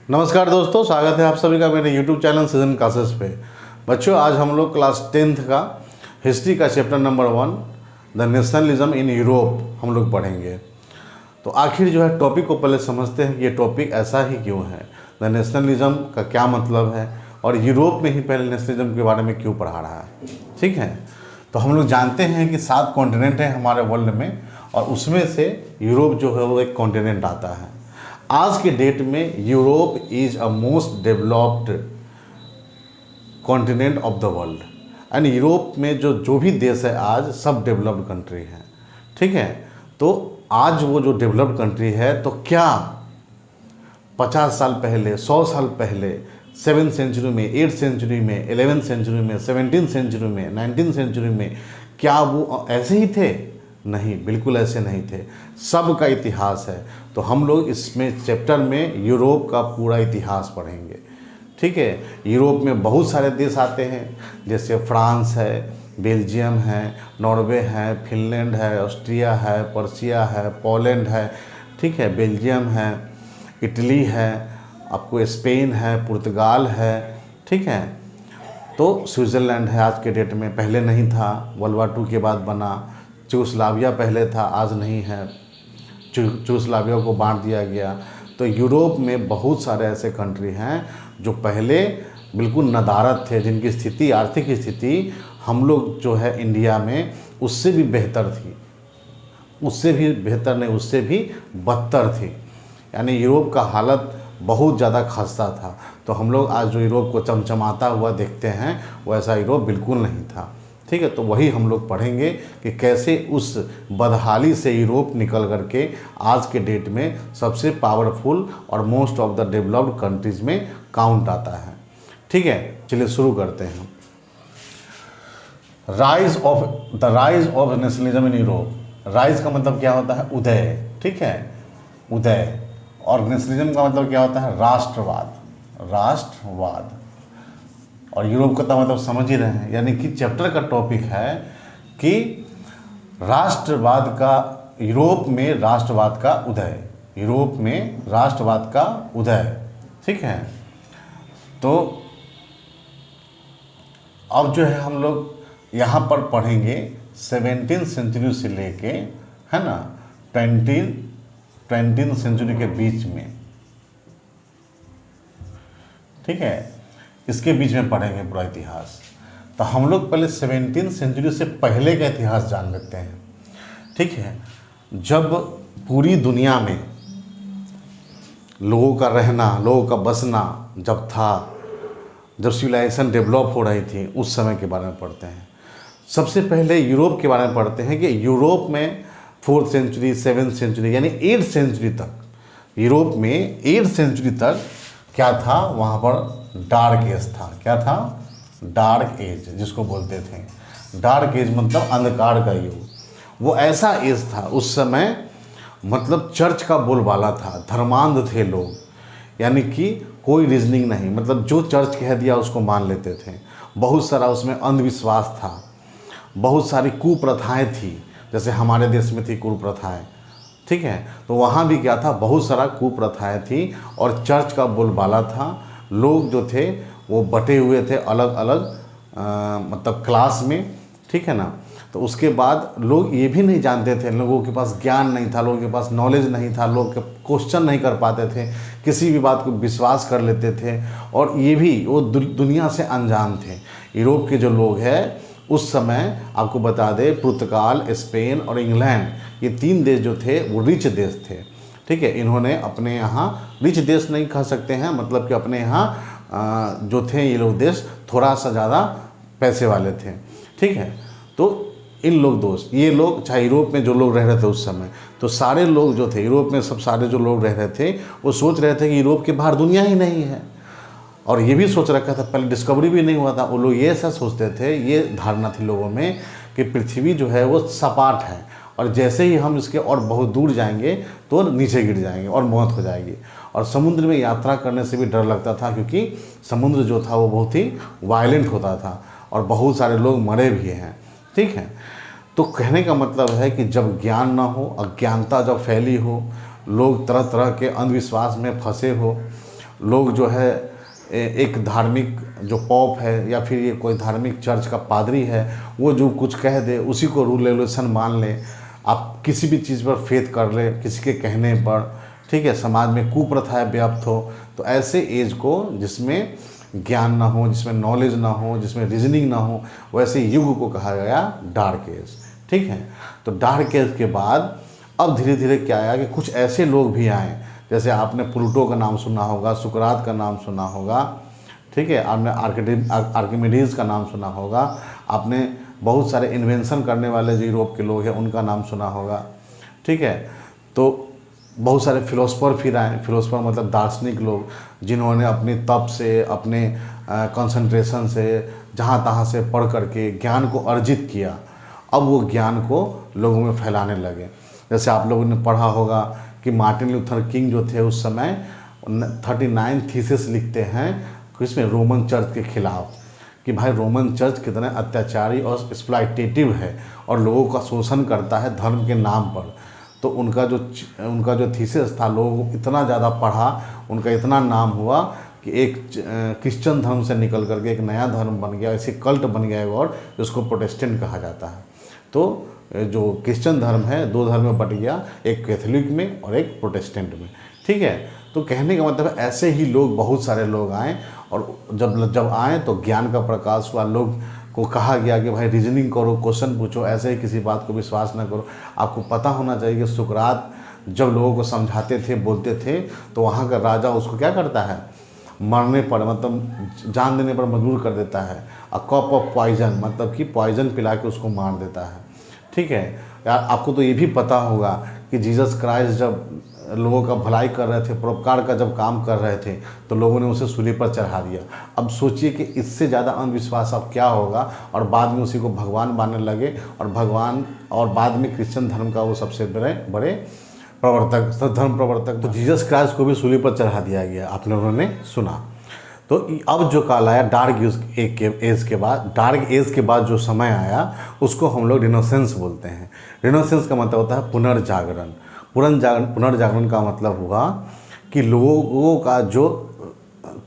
नमस्कार दोस्तों, स्वागत है आप सभी का मेरे YouTube चैनल सीजन क्लासेस पे। बच्चों, आज हम लोग क्लास 10th का हिस्ट्री का chapter number 1 the nationalism in Europe हम लोग पढ़ेंगे। तो आखिर जो है टॉपिक को पहले समझते हैं कि ये टॉपिक ऐसा ही क्यों है, द नेशनलिज्म का क्या मतलब है और यूरोप में ही पहले नेशनलिज्म के बारे में क्यों पढ़ा रहा है। ठीक है, तो हम लोग जानते हैं कि 7 कॉन्टिनेंट हैं हमारे वर्ल्ड में और उसमें से यूरोप जो है वो एक कॉन्टिनेंट आता है। आज के डेट में Europe is a most developed continent of the world and Europe में जो भी देश है आज सब डेवलप्ड कंट्री हैं। ठीक है, तो आज वो जो डेवलप्ड कंट्री है तो क्या 50 साल पहले, 100 साल पहले, 7th सेंचुरी में, 8th सेंचुरी में, 11th सेंचुरी में, 17th सेंचुरी में, 19th सेंचुरी में क्या वो ऐसे ही थे? नहीं, बिल्कुल ऐसे नहीं थे। सब का इतिहास है। तो हम लोग इसमें चैप्टर में यूरोप का पूरा इतिहास पढ़ेंगे। ठीक है, यूरोप में बहुत सारे देश आते हैं, जैसे फ्रांस है, बेल्जियम है, नॉर्वे है, फिनलैंड है, ऑस्ट्रिया है, पर्शिया है, पोलैंड है। ठीक है, बेल्जियम है, इटली है, आपको स्पेन है, पुर्तगाल है। ठीक है, तो स्विट्ज़रलैंड है आज के डेट में, पहले नहीं था, वर्ल्ड वार 2 के बाद बना। यूगोस्लाविया पहले था, आज नहीं है, यूगोस्लाविया को बांट दिया गया। तो यूरोप में बहुत सारे ऐसे कंट्री हैं जो पहले बिल्कुल नदारद थे, जिनकी स्थिति, आर्थिक स्थिति हम लोग जो है इंडिया में उससे भी बेहतर थी, उससे भी बेहतर नहीं, उससे भी बदतर थी। यानी यूरोप का हालत बहुत ज़्यादा खस्ता था। तो हम लोग आज जो यूरोप को चमचमाता हुआ देखते हैं वैसा यूरोप बिल्कुल नहीं था। ठीक है, तो वही हम लोग पढ़ेंगे कि कैसे उस बदहाली से यूरोप निकल करके आज के डेट में सबसे पावरफुल और most of the developed countries में काउंट आता है। ठीक है, चलिए शुरू करते हैं। Rise of nationalism in Europe. Rise का मतलब क्या होता है? उदय। ठीक है, उदय। और नेशनलिज्म का मतलब क्या होता है? राष्ट्रवाद। राष्ट्रवाद। और यूरोप का मतलब समझ ही रहे हैं, यानी कि चैप्टर का टॉपिक है कि राष्ट्रवाद का, यूरोप में राष्ट्रवाद का उदय, यूरोप में राष्ट्रवाद का उदय। ठीक है, तो अब जो है हम लोग यहाँ पर पढ़ेंगे 17th सेंचुरी से लेके, है ना, 20th सेंचुरी के बीच में। ठीक है, इसके बीच में पढ़ेंगे पूरा इतिहास। तो हम लोग पहले 17th सेंचुरी से पहले का इतिहास जान लेते हैं। ठीक है, जब पूरी दुनिया में लोगों का रहना, लोगों का बसना जब था, जब सिविलाइजेशन डेवलप हो रही थी, उस समय के बारे में पढ़ते हैं। सबसे पहले यूरोप के बारे में पढ़ते हैं कि यूरोप में 4th सेंचुरी, 7th सेंचुरी यानी 8th सेंचुरी तक, यूरोप में 8th सेंचुरी तक क्या था? वहाँ पर डार्क एज था। क्या था? डार्क एज, जिसको बोलते थे। डार्क एज मतलब अंधकार का युग। वो ऐसा एज था उस समय, मतलब चर्च का बोलबाला था, धर्मांध थे लोग, यानी कि कोई रीजनिंग नहीं, मतलब जो चर्च कह दिया उसको मान लेते थे। बहुत सारा उसमें अंधविश्वास था, बहुत सारी कुप्रथाएं थी, जैसे हमारे देश में थी कुप्रथाएं। ठीक है, तो वहाँ भी क्या था? बहुत सारा कुप्रथाएं थी और चर्च का बोलबाला था। लोग जो थे वो बटे हुए थे अलग अलग मतलब क्लास में। ठीक है ना, तो उसके बाद लोग ये भी नहीं जानते थे, लोगों के पास ज्ञान नहीं था, लोगों के पास नॉलेज नहीं था, लोग क्वेश्चन नहीं कर पाते थे, किसी भी बात को विश्वास कर लेते थे। और ये भी वो दुनिया से अनजान थे। यूरोप के जो लोग हैं उस समय, आपको बता दें, पुर्तगाल, स्पेन और इंग्लैंड, ये 3 देश जो थे वो रिच देश थे। ठीक है, इन्होंने अपने यहाँ, रिच देश नहीं कह सकते हैं, मतलब कि अपने यहाँ जो थे ये लोग देश थोड़ा सा ज़्यादा पैसे वाले थे। ठीक है, तो इन लोग दोस्त, ये लोग, चाहे यूरोप में जो लोग रह रहे थे उस समय, तो सारे लोग जो थे यूरोप में, सब सारे जो लोग रह रहे थे वो सोच रहे थे कि यूरोप के बाहर दुनिया ही नहीं है। और ये भी सोच रखा था, पहले डिस्कवरी भी नहीं हुआ था, वो लोग ये ऐसा सोचते थे, ये धारणा थी लोगों में कि पृथ्वी जो है वो सपाट है और जैसे ही हम इसके और बहुत दूर जाएंगे तो नीचे गिर जाएंगे और मौत हो जाएगी। और समुद्र में यात्रा करने से भी डर लगता था, क्योंकि समुद्र जो था वो बहुत ही वायलेंट होता था और बहुत सारे लोग मरे भी हैं। ठीक है, तो कहने का मतलब है कि जब ज्ञान ना हो, अज्ञानता जब फैली हो, लोग तरह तरह के अंधविश्वास में फंसे हो लोग जो है एक धार्मिक जो पॉप है या फिर ये कोई धार्मिक चर्च का पादरी है, वो जो कुछ कह दे उसी को रूल रेगुलेशन मान ले। आप किसी भी चीज़ पर फेथ कर ले किसी के कहने पर, ठीक है, समाज में कुप्रथाएं व्याप्त हो। तो ऐसे एज को जिसमें ज्ञान ना हो, जिसमें नॉलेज ना हो, जिसमें रीजनिंग ना हो, वैसे युग को कहा गया डार्क एज। ठीक है, तो डार्क एज के बाद अब धीरे धीरे क्या आया कि कुछ ऐसे लोग भी आए, जैसे आपने प्लूटो का नाम सुना होगा, सुकरात का नाम सुना होगा, ठीक है, आपने आर्किमिडीज का नाम सुना होगा, आपने बहुत सारे इन्वेंशन करने वाले जो यूरोप के लोग हैं उनका नाम सुना होगा। ठीक है, तो बहुत सारे फिलोसफर फिर आए। फिलोसफर मतलब दार्शनिक लोग, जिन्होंने अपनी तप से, अपने कंसंट्रेशन से, जहाँ तहाँ से पढ़ करके ज्ञान को अर्जित किया। अब वो ज्ञान को लोगों में फैलाने लगे। जैसे आप लोगों ने पढ़ा होगा कि मार्टिन लूथर किंग जो थे उस समय 39 थीसिस लिखते हैं किसमें, रोमन चर्च के खिलाफ, कि भाई रोमन चर्च कितना अत्याचारी और एक्सप्लॉयटेटिव है और लोगों का शोषण करता है धर्म के नाम पर। तो उनका जो थीसिस था, लोग इतना ज़्यादा पढ़ा, उनका इतना नाम हुआ कि एक क्रिश्चियन धर्म से निकल करके एक नया धर्म बन गया, ऐसे कल्ट बन गया और जिसको प्रोटेस्टेंट कहा जाता है। तो जो क्रिश्चियन धर्म है दो धर्म में बट गया, एक कैथोलिक में और एक प्रोटेस्टेंट में। ठीक है, तो कहने का मतलब ऐसे ही लोग, बहुत सारे लोग आए और जब आए तो ज्ञान का प्रकाश हुआ। लोग को कहा गया कि भाई रीजनिंग करो, क्वेश्चन पूछो, ऐसे ही किसी बात को विश्वास ना करो। आपको पता होना चाहिए कि सुकरात जब लोगों को समझाते थे, बोलते थे, तो वहाँ का राजा उसको क्या करता है, मरने पर मतलब जान देने पर मजबूर कर देता है। अ कप ऑफ पॉइजन मतलब कि पॉइजन पिला के उसको मार देता है। ठीक है यार, आपको तो ये भी पता होगा कि जीसस क्राइस्ट जब लोगों का भलाई कर रहे थे, परोपकार का जब काम कर रहे थे, तो लोगों ने उसे सूली पर चढ़ा दिया। अब सोचिए कि इससे ज़्यादा अंधविश्वास अब क्या होगा, और बाद में उसी को भगवान मानने लगे, और भगवान और बाद में क्रिश्चियन धर्म का वो सबसे बड़े प्रवर्तक, धर्म प्रवर्तक। तो जीसस क्राइस्ट को भी सूली पर चढ़ा दिया गया, आप लोगों ने सुना। तो अब जो काल आया डार्क एज के बाद, डार्क एज के बाद जो समय आया उसको हम लोग रिनेसेंस बोलते हैं। रिनेसेंस का मतलब होता है पुनर्जागरण। पुनर्जागरण का मतलब हुआ कि लोगों का जो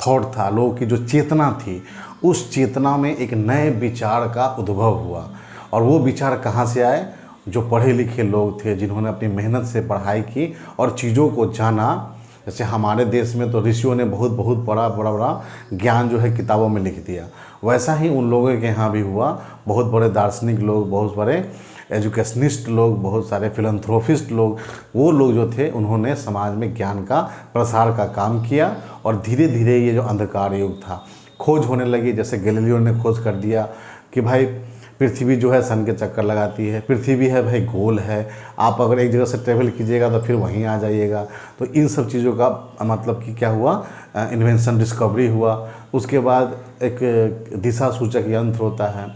थॉट था, लोगों की जो चेतना थी, उस चेतना में एक नए विचार का उद्भव हुआ। और वो विचार कहाँ से आए, जो पढ़े लिखे लोग थे, जिन्होंने अपनी मेहनत से पढ़ाई की और चीज़ों को जाना। जैसे हमारे देश में तो ऋषियों ने बहुत बड़ा ज्ञान जो है किताबों में लिख दिया, वैसा ही उन लोगों के यहाँ भी हुआ। बहुत बड़े दार्शनिक लोग, बहुत बड़े एजुकेशनिस्ट लोग, बहुत सारे फिलंथ्रोपिस्ट लोग, वो लोग जो थे उन्होंने समाज में ज्ञान का प्रसार का काम किया। और धीरे धीरे ये जो अंधकार युग था, खोज होने लगी। जैसे गैलीलियो ने खोज कर दिया कि भाई पृथ्वी जो है सन के चक्कर लगाती है, पृथ्वी है भाई गोल है, आप अगर एक जगह से ट्रेवल कीजिएगा तो फिर वहीं आ जाइएगा। तो इन सब चीज़ों का मतलब कि क्या हुआ, इन्वेंशन, डिस्कवरी हुआ। उसके बाद एक दिशा सूचक यंत्र होता है,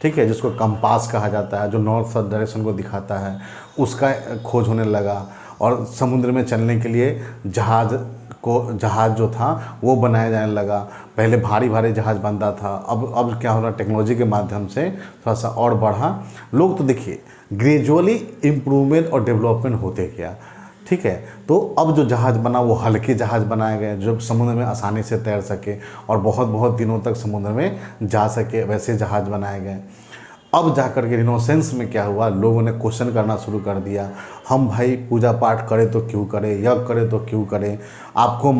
ठीक है, जिसको कंपास कहा जाता है, जो नॉर्थ साउथ डायरेक्शन को दिखाता है, उसका खोज होने लगा। और समुद्र में चलने के लिए जहाज़ जो था वो बनाया जाने लगा। पहले भारी जहाज़ बनता था, अब क्या हो रहा, टेक्नोलॉजी के माध्यम से थोड़ा सा और बढ़ा। लोग तो देखिए ग्रेजुअली इम्प्रूवमेंट और डेवलपमेंट होते गया। ठीक है, तो अब जो जहाज़ बना वो हल्के जहाज़ बनाए गए जो समुद्र में आसानी से तैर सके और बहुत दिनों तक समुद्र में जा सके, वैसे जहाज़ बनाए गए। अब जाकर के रिनेसेंस में क्या हुआ, लोगों ने क्वेश्चन करना शुरू कर दिया। हम भाई पूजा पाठ करें तो क्यों करें, यज्ञ करें तो क्यों करें, आपको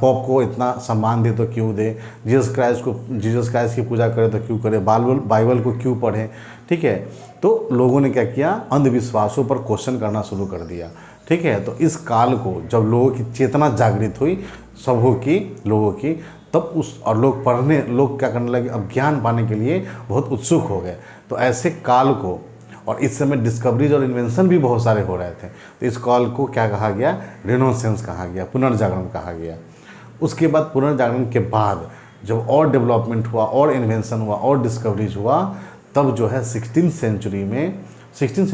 पॉप को इतना सम्मान दे तो क्यों दे, जीसस क्राइस्ट की पूजा करें तो क्यों करें, बाइबल को क्यों पढ़ें। ठीक है, तो लोगों ने क्या किया, अंधविश्वासों पर क्वेश्चन करना शुरू कर दिया। ठीक है, तो इस काल को जब लोगों की चेतना जागृत हुई, लोगों की, तब लोग क्या करने लगे, अब ज्ञान पाने के लिए बहुत उत्सुक हो गए। तो ऐसे काल को, और इस समय डिस्कवरीज और इन्वेंशन भी बहुत सारे हो रहे थे, तो इस काल को क्या कहा गया, रिनेसेंस कहा गया, पुनर्जागरण कहा गया। उसके बाद पुनर्जागरण के बाद जब और डेवलपमेंट हुआ और इन्वेंशन हुआ और डिस्कवरीज हुआ, तब जो है 16th सेंचुरी में नहीं, 14th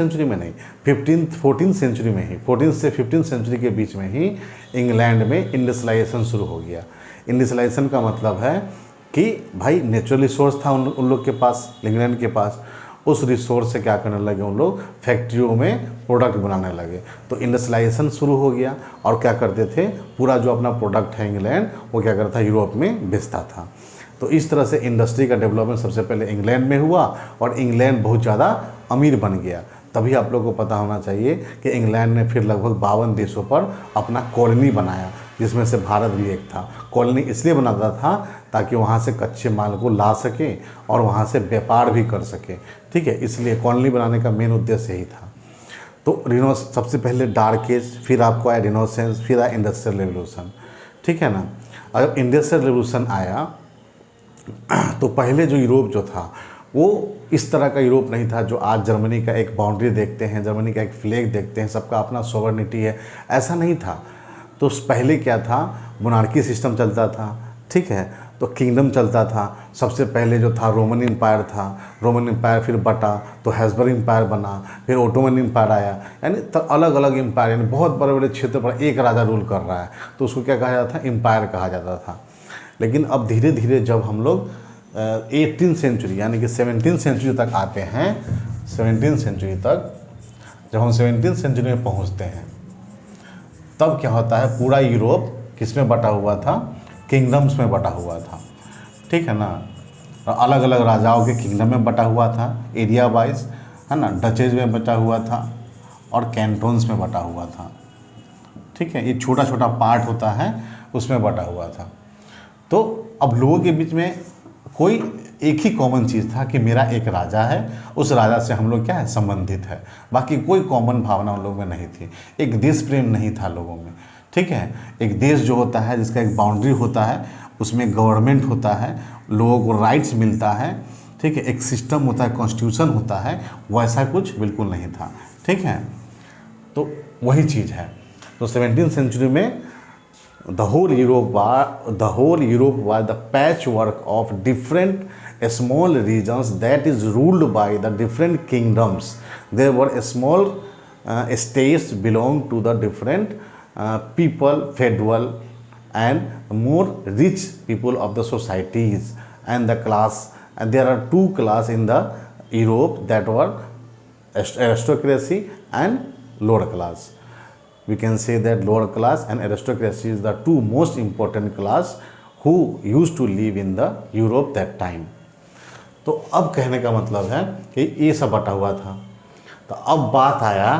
सेंचुरी में ही, 14th से 15th सेंचुरी के बीच में ही इंग्लैंड में इंडस्ट्रियलाइजेशन शुरू हो गया। इंडस्ट्रियलाइजेशन का मतलब है कि भाई नेचुरल रिसोर्स था उन लोग के पास, इंग्लैंड के पास, उस रिसोर्स से क्या करने लगे उन लोग, फैक्ट्रियों में प्रोडक्ट बनाने लगे। तो इंडस्ट्रियलाइजेशन शुरू हो गया और क्या करते थे, पूरा जो अपना प्रोडक्ट है इंग्लैंड, वो क्या करता था, यूरोप में बेचता था। तो इस तरह से इंडस्ट्री का डेवलपमेंट सबसे पहले इंग्लैंड में हुआ और इंग्लैंड बहुत ज़्यादा अमीर बन गया। तभी आप लोगों को पता होना चाहिए कि इंग्लैंड ने फिर लगभग 52 देशों पर अपना कॉलोनी बनाया, जिसमें से भारत भी एक था। कॉलोनी इसलिए बनाता था ताकि वहाँ से कच्चे माल को ला सके और वहाँ से व्यापार भी कर सके, ठीक है। इसलिए कॉलोनी बनाने का मेन उद्देश्य यही था। तो सबसे पहले डार्क एज, फिर आपको आया रिनेसेंस, फिर आया इंडस्ट्रियल रेवोल्यूशन, ठीक है ना। अगर इंडस्ट्रियल रेवोल्यूशन आया तो पहले जो यूरोप जो था वो इस तरह का यूरोप नहीं था जो आज जर्मनी का एक बाउंड्री देखते हैं, जर्मनी का एक फ्लैग देखते हैं, सबका अपना सॉवरेनिटी है, ऐसा नहीं था। तो पहले क्या था, मोनार्की सिस्टम चलता था, ठीक है। तो किंगडम चलता था। सबसे पहले जो था रोमन एम्पायर था, रोमन एम्पायर फिर बटा तो हैब्सबर्ग एम्पायर बना, फिर ओटोमन एम्पायर आया, यानी तो अलग अलग एम्पायर, यानी बहुत बड़े बड़े क्षेत्र पर एक राजा रूल कर रहा है, तो उसको क्या कहा जाता था, एम्पायर कहा जाता था। लेकिन अब धीरे धीरे जब हम लोग 18th सेंचुरी यानी कि 17th सेंचुरी तक आते हैं, 17th सेंचुरी तक जब हम 17th सेंचुरी में पहुंचते हैं, तब क्या होता है, पूरा यूरोप किस में बटा हुआ था, किंगडम्स में बटा हुआ था, ठीक है ना। और अलग अलग राजाओं के किंगडम में बटा हुआ था, एरिया वाइज, है ना। डचेज में बटा हुआ था और कैंटोन्स में बटा हुआ था, ठीक है। ये छोटा छोटा पार्ट होता है उसमें बटा हुआ था। तो अब लोगों के बीच में कोई एक ही कॉमन चीज़ था कि मेरा एक राजा है, उस राजा से हम लोग क्या है, संबंधित है। बाकी कोई कॉमन भावना उन लोगों में नहीं थी, एक देश प्रेम नहीं था लोगों में, ठीक है। एक देश जो होता है जिसका एक बाउंड्री होता है, उसमें गवर्नमेंट होता है, लोगों को राइट्स मिलता है, ठीक है, एक सिस्टम होता है, कॉन्स्टिट्यूशन होता है, वैसा कुछ बिल्कुल नहीं था, ठीक है। तो वही चीज़ है। तो 17th सेंचुरी में the whole Europe was the patchwork of different small regions that is ruled by the different kingdoms. There were small states belong to the different people, feudal and more rich people of the societies and the class. And there are two classes in the Europe that were aristocracy and lower class. We can say that lower class and aristocracy is the two most important class who used to live in the Europe that time. तो अब कहने का मतलब है कि ये सब बटा हुआ था। तो अब बात आया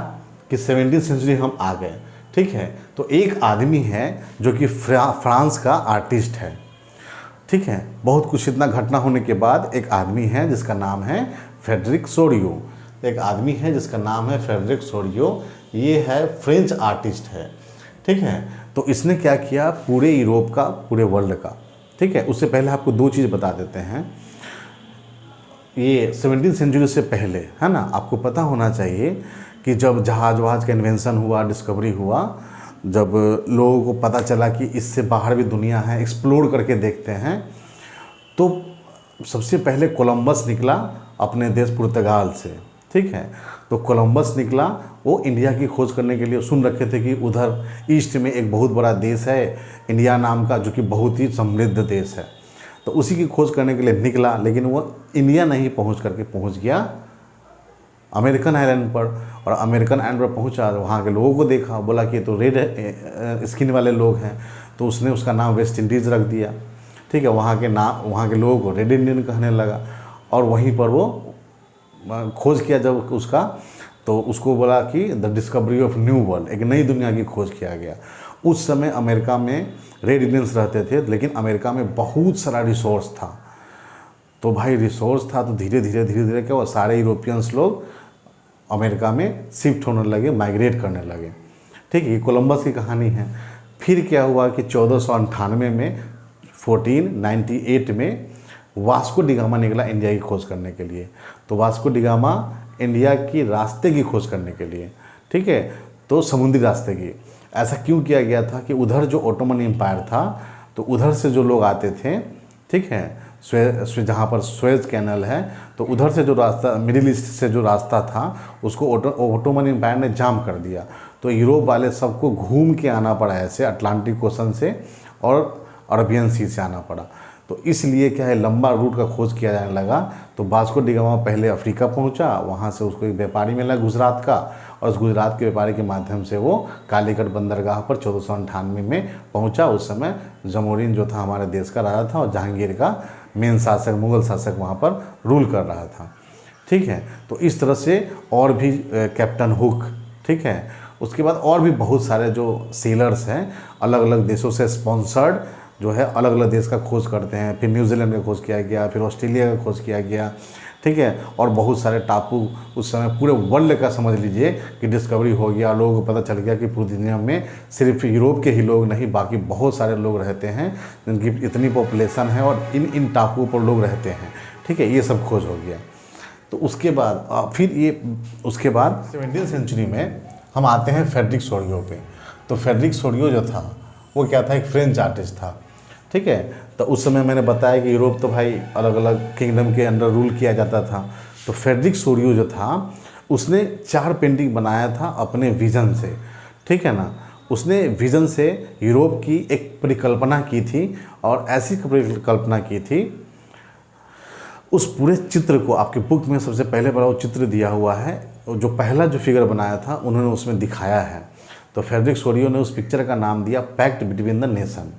कि 17th सेंचुरी हम आ गए, ठीक है। तो एक आदमी है जो कि फ्रांस का आर्टिस्ट है, ठीक है। बहुत कुछ इतना घटना होने के बाद एक आदमी है जिसका नाम है फ्रेडरिक सोरियो, एक आदमी है जिसका नाम है फ्रेडरिक सोरियो। ये है फ्रेंच आर्टिस्ट है, ठीक है। तो इसने क्या किया, पूरे यूरोप का, पूरे वर्ल्ड का, ठीक है। उससे पहले आपको दो चीज़ बता देते हैं। ये 17th सेंचुरी से पहले, है ना, आपको पता होना चाहिए कि जब जहाज़ वहाज़ का इन्वेंशन हुआ, डिस्कवरी हुआ, जब लोगों को पता चला कि इससे बाहर भी दुनिया है, एक्सप्लोर करके देखते हैं, तो सबसे पहले कोलंबस निकला अपने देश पुर्तगाल से, ठीक है। तो कोलंबस निकला, वो इंडिया की खोज करने के लिए, सुन रखे थे कि उधर ईस्ट में एक बहुत बड़ा देश है इंडिया नाम का, जो कि बहुत ही समृद्ध देश है। तो उसी की खोज करने के लिए निकला, लेकिन वो इंडिया नहीं पहुंच गया अमेरिकन आइलैंड पर। और अमेरिकन आइलैंड पर पहुंचा, वहाँ के लोगों को देखा, बोला कि तो रेड स्किन वाले लोग हैं, तो उसने उसका नाम वेस्ट इंडीज़ रख दिया, ठीक है। वहाँ के लोगों को रेड इंडियन कहने लगा। और वहीं पर वो खोज किया जब उसका, तो उसको बोला कि the discovery of new world, एक नई दुनिया की खोज किया गया। उस समय अमेरिका में रेड इंडियंस रहते थे, लेकिन अमेरिका में बहुत सारा रिसोर्स था। तो भाई रिसोर्स था, तो धीरे धीरे क्या हुआ, सारे यूरोपियंस लोग अमेरिका में शिफ्ट होने लगे, माइग्रेट करने लगे, ठीक है। ये कोलंबस की कहानी है। फिर क्या हुआ कि 1498 में, 1498 में वास्को डिगामा निकला इंडिया की खोज करने के लिए। तो वास्को डिगामा इंडिया की रास्ते की खोज करने के लिए, ठीक है, तो समुद्री रास्ते की। ऐसा क्यों किया गया था कि उधर जो ओटोमन एम्पायर था, तो उधर से जो लोग आते थे, ठीक है, जहाँ पर स्वेज कैनल है, तो उधर से जो रास्ता, मिडिल ईस्ट से जो रास्ता था, उसको ओटोमन एम्पायर ने जाम कर दिया। तो यूरोप वाले सबको घूम के आना पड़ा ऐसे, अटलांटिक ओशन से और अरबियन सी से आना पड़ा। तो इसलिए क्या है, लंबा रूट का खोज किया जाने लगा। तो वास्को डी गामा पहले अफ्रीका पहुंचा, वहां से उसको एक व्यापारी मिला गुजरात का, और उस गुजरात के व्यापारी के माध्यम से वो कालीकट बंदरगाह पर 1498 में पहुंचा। उस समय जमोरिन जो था हमारे देश का राजा था, और जहांगीर का मेन शासक, मुग़ल शासक वहाँ पर रूल कर रहा था। ठीक है, तो इस तरह से और भी कैप्टन हुक, ठीक है, उसके बाद और भी बहुत सारे जो सेलर्स हैं अलग अलग देशों से स्पॉन्सर्ड, जो है अलग अलग देश का खोज करते हैं। फिर न्यूजीलैंड का खोज किया गया, फिर ऑस्ट्रेलिया का खोज किया गया, ठीक है, और बहुत सारे टापू उस समय पूरे वर्ल्ड का समझ लीजिए कि डिस्कवरी हो गया। लोगों को पता चल गया कि पूरी दुनिया में सिर्फ यूरोप के ही लोग नहीं, बाकी बहुत सारे लोग रहते हैं जिनकी इतनी पॉपुलेशन है और इन टापुओं पर लोग रहते हैं। ठीक है, ये सब खोज हो गया। तो उसके बाद फिर ये उसके बाद 17वीं सेंचुरी में हम आते हैं फ्रेडरिक सोरियो पे। तो फ्रेडरिक सोरियो जो था वो क्या था, एक फ्रेंच आर्टिस्ट था। ठीक है, तो उस समय मैंने बताया कि यूरोप तो भाई अलग अलग किंगडम के अंडर रूल किया जाता था। तो फ्रेडरिक सोरियो जो था उसने 4 पेंटिंग बनाया था अपने विज़न से। ठीक है ना, उसने विज़न से यूरोप की एक परिकल्पना की थी, और ऐसी परिकल्पना की थी, उस पूरे चित्र को आपके बुक में सबसे पहले बड़ा वो चित्र दिया हुआ है, जो पहला जो फिगर बनाया था उन्होंने उसमें दिखाया है। तो फ्रेडरिक सोरियो ने उस पिक्चर का नाम दिया पैक्ट बिटवीन द नेशन।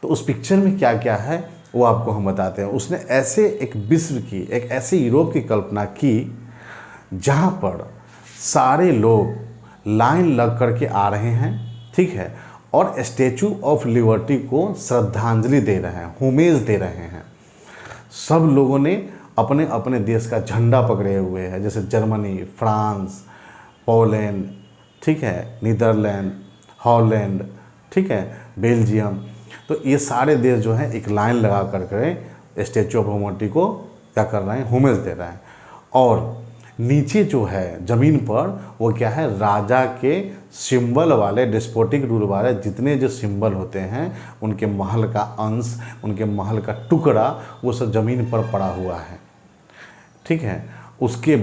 तो उस पिक्चर में क्या क्या है वो आपको हम बताते हैं। उसने ऐसे एक विश्व की, एक ऐसे यूरोप की कल्पना की जहाँ पर सारे लोग लाइन लग करके आ रहे हैं, ठीक है, और स्टैचू ऑफ लिबर्टी को श्रद्धांजलि दे रहे हैं, होमेज दे रहे हैं। सब लोगों ने अपने अपने देश का झंडा पकड़े हुए हैं, जैसे जर्मनी, फ्रांस, पोलैंड, ठीक है, नीदरलैंड, हॉलैंड, ठीक है, बेल्जियम। तो ये सारे देश जो हैं एक लाइन लगा करके स्टैचू ऑफ लिबर्टी को क्या कर रहे हैं, होमेज दे रहे हैं। और नीचे जो है ज़मीन पर वो क्या है, राजा के सिंबल वाले, डिस्पोटिक रूल वाले जितने जो सिंबल होते हैं उनके महल का अंश, उनके महल का टुकड़ा, वो सब ज़मीन पर पड़ा हुआ है। ठीक है, उसके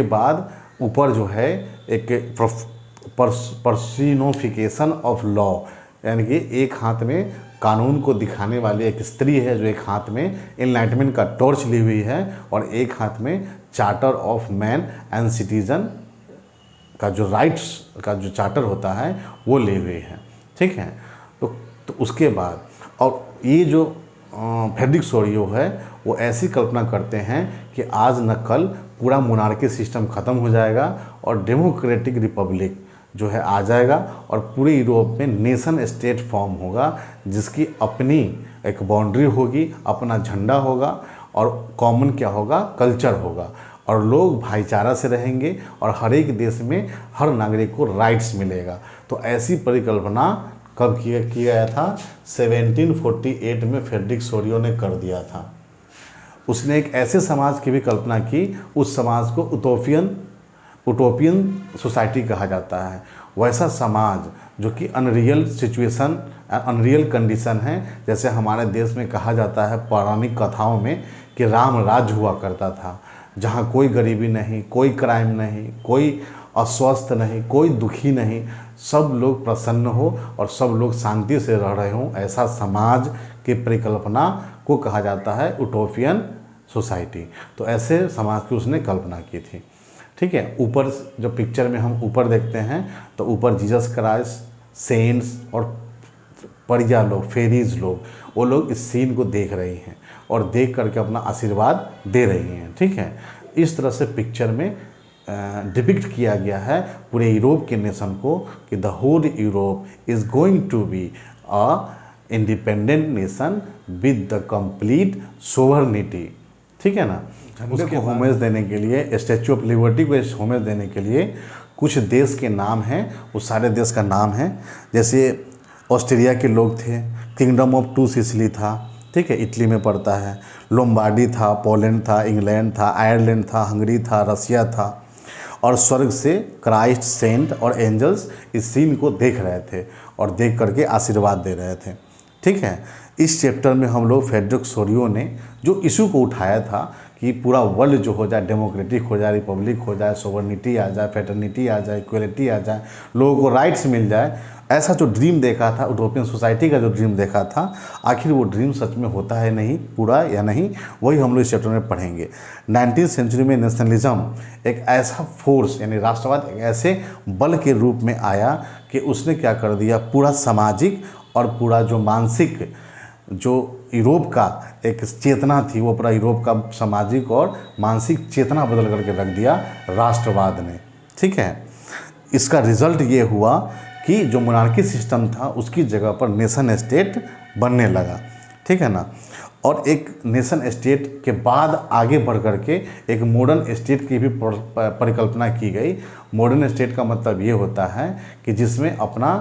बाद ऊपर जो है एक पर्सनिफिकेशन ऑफ लॉ, यानी कि एक हाथ में कानून को दिखाने वाली एक स्त्री है, जो एक हाथ में एनलाइटमेंट का टॉर्च ली हुई है, और एक हाथ में charter of man and citizen का जो राइट्स का जो चार्टर होता है वो ली हुई है। ठीक है, तो उसके बाद, और ये जो फ्रेडरिक सोरियो है वो ऐसी कल्पना करते हैं कि आज न कल पूरा मोनार्की सिस्टम ख़त्म हो जाएगा और डेमोक्रेटिक रिपब्लिक जो है आ जाएगा, और पूरे यूरोप में नेशन स्टेट फॉर्म होगा, जिसकी अपनी एक बाउंड्री होगी, अपना झंडा होगा, और कॉमन क्या होगा, कल्चर होगा, और लोग भाईचारा से रहेंगे, और हर एक देश में हर नागरिक को राइट्स मिलेगा। तो ऐसी परिकल्पना कब किया गया था, 1748 में फ्रेडरिक सोरियो ने कर दिया था। उसने एक ऐसे समाज की भी कल्पना की, उस समाज को उटोपियन सोसाइटी कहा जाता है। वैसा समाज जो कि अनरियल सिचुएशन, अनरियल कंडीशन है, जैसे हमारे देश में कहा जाता है पौराणिक कथाओं में कि राम राज्य हुआ करता था, जहाँ कोई गरीबी नहीं, कोई क्राइम नहीं, कोई अस्वस्थ नहीं, कोई दुखी नहीं, सब लोग प्रसन्न हो और सब लोग शांति से रह रहे हों। ऐसा समाज की परिकल्पना को कहा जाता है उटोपियन सोसाइटी। तो ऐसे समाज की उसने कल्पना की थी। ठीक है, ऊपर जो पिक्चर में हम ऊपर देखते हैं तो ऊपर जीसस क्राइस्ट, सेंट्स और परिया लोग, फेरीज लोग, वो लोग इस सीन को देख रही हैं और देख करके अपना आशीर्वाद दे रही हैं। ठीक है, इस तरह से पिक्चर में डिपिक्ट किया गया है पूरे यूरोप के नेशन को कि the whole Europe is going to be a independent nation with the complete sovereignty. ठीक है ना, उसको होमेज देने के लिए, स्टैचू ऑफ लिबर्टी को होमेज देने के लिए कुछ देश के नाम हैं, उस सारे देश का नाम है। जैसे ऑस्ट्रिया के लोग थे, किंगडम ऑफ टू सिसिली था, ठीक है, इटली में पड़ता है, लोम्बार्डी था, पोलैंड था, इंग्लैंड था, आयरलैंड था, हंगरी था, रसिया था, और स्वर्ग से क्राइस्ट, सेंट और एंजल्स इस सीन को देख रहे थे और देख करके आशीर्वाद दे रहे थे। ठीक है, इस चैप्टर में हम लोग फ्रेडरिक सोरियो ने जो इशू को उठाया था कि पूरा वर्ल्ड जो हो जाए डेमोक्रेटिक हो जाए, रिपब्लिक हो जाए, सोवर्निटी आ जाए, फ्रेटर्निटी आ जाए, इक्वलिटी आ जाए, लोगों को राइट्स मिल जाए, ऐसा जो ड्रीम देखा था, यूरोपियन सोसाइटी का जो ड्रीम देखा था, आखिर वो ड्रीम सच में होता है नहीं पूरा या नहीं, वही हम लोग इस चैप्टर में पढ़ेंगे। 19वीं सेंचुरी में नेशनलिज्म एक ऐसा फोर्स यानी राष्ट्रवाद एक ऐसे बल के रूप में आया कि उसने क्या कर दिया, पूरा सामाजिक और पूरा जो मानसिक जो यूरोप का एक चेतना थी, वो पूरा यूरोप का सामाजिक और मानसिक चेतना बदल करके रख दिया राष्ट्रवाद ने। ठीक है, इसका रिजल्ट ये हुआ कि जो मोनार्की सिस्टम था उसकी जगह पर नेशन स्टेट बनने लगा। ठीक है ना, और एक नेशन स्टेट के बाद आगे बढ़ करके एक मॉडर्न स्टेट की भी परिकल्पना की गई। मॉडर्न स्टेट का मतलब ये होता है कि जिसमें अपना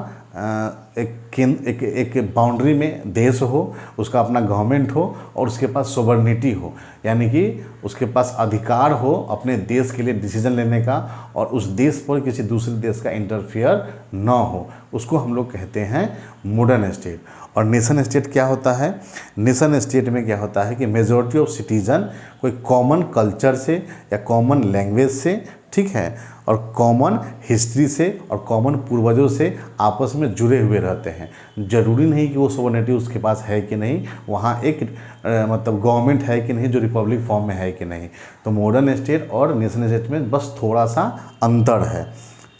एक बाउंड्री में देश हो, उसका अपना गवर्नमेंट हो और उसके पास सोवर्निटी हो, यानी कि उसके पास अधिकार हो अपने देश के लिए डिसीजन लेने का और उस देश पर किसी दूसरे देश का इंटरफियर ना हो, उसको हम लोग कहते हैं मॉडर्न स्टेट। और नेशन स्टेट क्या होता है, नेशन स्टेट में क्या होता है कि मेजॉरिटी ऑफ सिटीजन कोई कॉमन कल्चर से या कॉमन लैंग्वेज से, ठीक है, और कॉमन हिस्ट्री से और कॉमन पूर्वजों से आपस में जुड़े हुए रहते हैं। ज़रूरी नहीं कि वो सोवर्निटी उसके पास है कि नहीं, वहाँ एक मतलब गवर्नमेंट है कि नहीं जो रिपब्लिक फॉर्म में है कि नहीं। तो मॉडर्न स्टेट और नेशन स्टेट में बस थोड़ा सा अंतर है।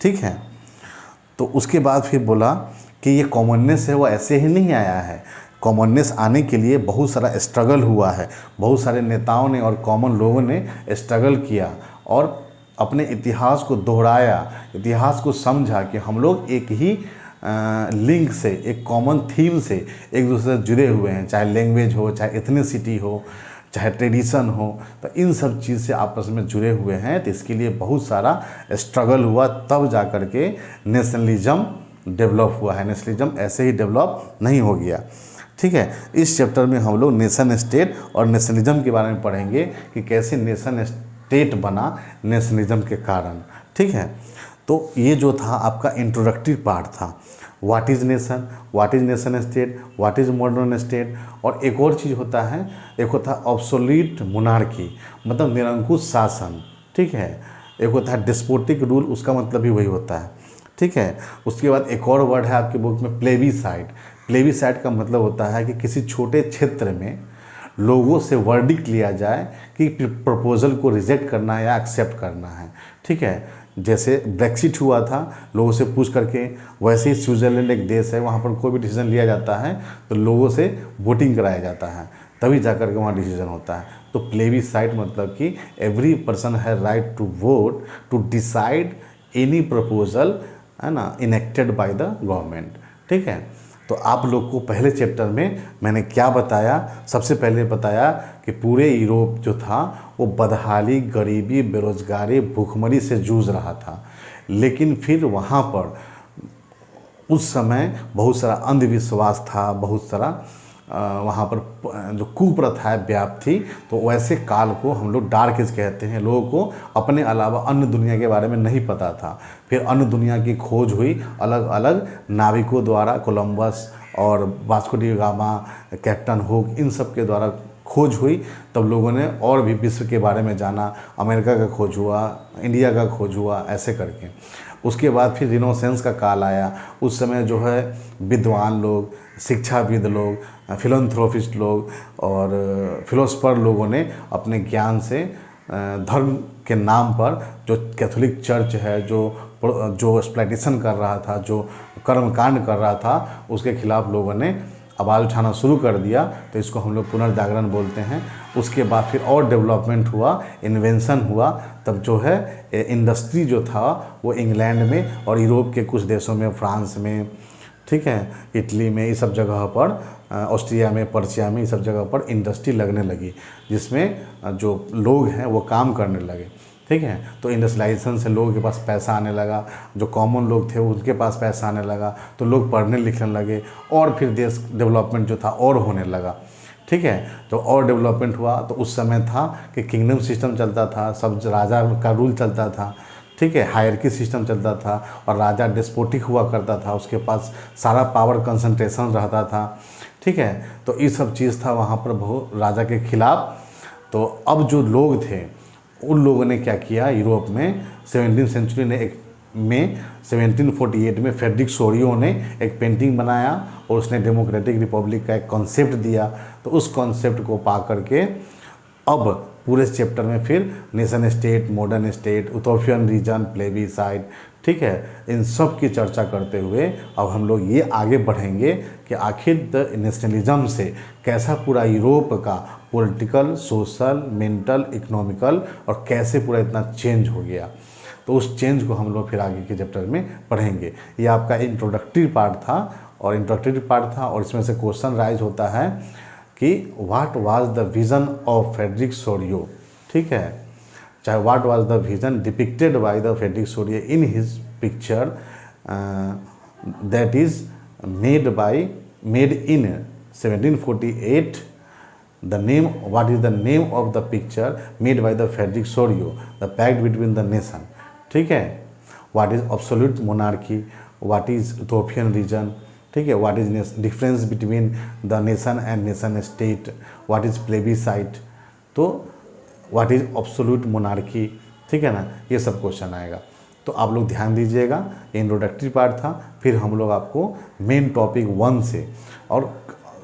ठीक है, तो उसके बाद फिर बोला कि ये कॉमननेस है वो ऐसे ही नहीं आया है, कॉमननेस आने के लिए बहुत सारा स्ट्रगल हुआ है, बहुत सारे नेताओं ने और कॉमन लोगों ने स्ट्रगल किया और अपने इतिहास को दोहराया, इतिहास को समझा कि हम लोग एक ही लिंक से, एक कॉमन थीम से एक दूसरे से जुड़े हुए हैं, चाहे लैंग्वेज हो, चाहे एथनिसिटी हो, चाहे ट्रेडिशन हो, तो इन सब चीज़ से आपस में जुड़े हुए हैं। तो इसके लिए बहुत सारा स्ट्रगल हुआ, तब जा कर के नेशनलिज्म डेवलप हुआ है। नेशनलिज्म ऐसे ही डेवलप नहीं हो गया। ठीक है, इस चैप्टर में हम लोग नेशन स्टेट और नेशनलिज्म के बारे में पढ़ेंगे कि कैसे नेशन स्टेट बना नेशनलिज्म के कारण। ठीक है, तो ये जो था आपका इंट्रोडक्टरी पार्ट था, what is nation, what is nation state, what is modern state. और एक और चीज़ होता है, एक होता है ऑब्सोल्यूट मोनार्की, मतलब निरंकुश शासन। ठीक है, एक होता है डिस्पोटिक रूल, उसका मतलब भी वही होता है। ठीक है, उसके बाद एक और वर्ड है आपके बुक में प्लेबिसाइड। प्लेबिसाइड का मतलब होता है कि किसी छोटे क्षेत्र में लोगों से वर्डिक्ट लिया जाए कि प्रपोजल को रिजेक्ट करना है या एक्सेप्ट करना है। ठीक है, जैसे ब्रेक्सिट हुआ था लोगों से पूछ करके, वैसे ही स्विट्ज़रलैंड एक देश है, वहाँ पर कोई भी डिसीजन लिया जाता है तो लोगों से वोटिंग कराया जाता है, तभी जा कर के वहाँ डिसीजन होता है। तो प्लेबिसाइड मतलब कि every person has right to vote to decide any proposal, है ना, इनेक्टेड बाय द गवर्नमेंट। ठीक है, तो आप लोग को पहले चैप्टर में मैंने क्या बताया, सबसे पहले बताया कि पूरे यूरोप जो था वो बदहाली, गरीबी, बेरोजगारी, भूखमरी से जूझ रहा था। लेकिन फिर वहाँ पर उस समय बहुत सारा अंधविश्वास था, बहुत सारा वहाँ पर जो कुप्रथाएं व्याप्त थी। तो वैसे काल को हम लोग डार्क एज कहते हैं। लोगों को अपने अलावा अन्य दुनिया के बारे में नहीं पता था। फिर अन्य दुनिया की खोज हुई अलग अलग नाविकों द्वारा, कोलंबस और Vasco da Gama, captain Hook, इन सब के द्वारा खोज हुई। तब लोगों ने और भी विश्व के बारे में जाना, अमेरिका का खोज हुआ, इंडिया का खोज हुआ, ऐसे करके। उसके बाद फिर रिनेसेंस का काल आया। उस समय जो है विद्वान लोग, शिक्षाविद लोग, फिलैंथ्रोपिस्ट लोग और फिलोसफर लोगों ने अपने ज्ञान से धर्म के नाम पर जो कैथोलिक चर्च है, जो एक्सप्लॉइटेशन कर रहा था, जो कर्मकांड कर रहा था, उसके खिलाफ लोगों ने आवाज़ उठाना शुरू कर दिया। तो इसको हम लोग पुनर्जागरण बोलते हैं। उसके बाद फिर और डेवलपमेंट हुआ, इन्वेंशन हुआ। तब जो है इंडस्ट्री जो था वो इंग्लैंड में और यूरोप के कुछ देशों में, फ्रांस में, ठीक है, इटली में, ये सब जगह पर, ऑस्ट्रिया में, पर्शिया में, ये सब जगह पर इंडस्ट्री लगने लगी, जिसमें जो लोग हैं वो काम करने लगे। ठीक है, तो इंडस्ट्रियलाइजेशन से लोगों के पास पैसा आने लगा, जो कॉमन लोग थे उनके पास पैसा आने लगा, तो लोग पढ़ने लिखने लगे और फिर देश डेवलपमेंट जो था और होने लगा। ठीक है, तो और डेवलपमेंट हुआ। तो उस समय था कि किंगडम सिस्टम चलता था, सब राजा का रूल चलता था। ठीक है, हायरकी सिस्टम चलता था और राजा डिस्पोटिक हुआ करता था, उसके पास सारा पावर कंसंट्रेशन रहता था। ठीक है, तो ये सब चीज़ था वहाँ पर बहुत राजा के खिलाफ तो अब जो लोग थे उन लोगों ने क्या किया, यूरोप में 17वीं सेंचुरी में 1748 में फ्रेडरिक सोरियो ने एक पेंटिंग बनाया और उसने डेमोक्रेटिक रिपब्लिक का एक कॉन्सेप्ट दिया। तो उस कॉन्सेप्ट को पा करके अब पूरे चैप्टर में फिर nation state, modern state, utopian region, plebiscite, ठीक है, इन सब की चर्चा करते हुए अब हम लोग ये आगे बढ़ेंगे कि आखिर द नेशनलिज्म से कैसा पूरा यूरोप का पॉलिटिकल, सोशल, मेंटल, इकोनॉमिकल और कैसे पूरा इतना चेंज हो गया। तो उस चेंज को हम लोग फिर आगे के चैप्टर में पढ़ेंगे। ये आपका इंट्रोडक्टरी पार्ट था और इसमें से क्वेश्चन राइज होता है कि what was the vision of Frederick Sorio, ठीक है, चाहे what was the vision depicted by the Frederick Sorio in his picture that is made in 1748। what is the name of the picture made by the Frederick Sorio, the pact between the nation, ठीक है, what is absolute monarchy, what is Ethiopian region, ठीक है, what is difference between the nation and nation state, what is plebiscite, तो what is absolute monarchy, ठीक है ना, ये सब क्वेश्चन आएगा। तो आप लोग ध्यान दीजिएगा, ये इंट्रोडक्टरी पार्ट था। फिर हम लोग आपको मेन टॉपिक 1 से, और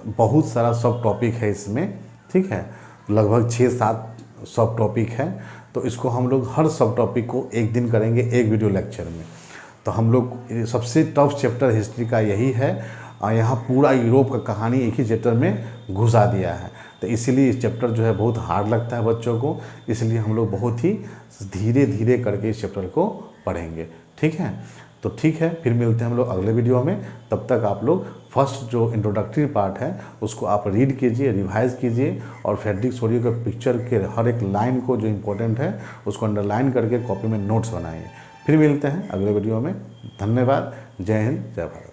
बहुत सारा सब टॉपिक है इसमें, ठीक है, लगभग 6-7 सब टॉपिक है। तो इसको हम लोग हर सब टॉपिक को एक दिन करेंगे, एक वीडियो लेक्चर में। तो हम लोग सबसे टफ चैप्टर हिस्ट्री का यही है, और यहाँ पूरा यूरोप का कहानी एक ही चैप्टर में घुसा दिया है। तो इसीलिए इस चैप्टर जो है बहुत हार्ड लगता है बच्चों को, इसलिए हम लोग बहुत ही धीरे धीरे करके इस चैप्टर को पढ़ेंगे, ठीक है। तो ठीक है, फिर मिलते हैं हम लोग अगले वीडियो में। तब तक आप लोग फर्स्ट जो इंट्रोडक्टरी पार्ट है उसको आप रीड कीजिए, रिवाइज कीजिए, और फ्रेडरिक सोरियो के पिक्चर के हर एक लाइन को जो इम्पोर्टेंट है उसको अंडरलाइन करके कॉपी में नोट्स बनाइए। फिर मिलते हैं अगले वीडियो में। धन्यवाद। जय हिंद, जय भारत।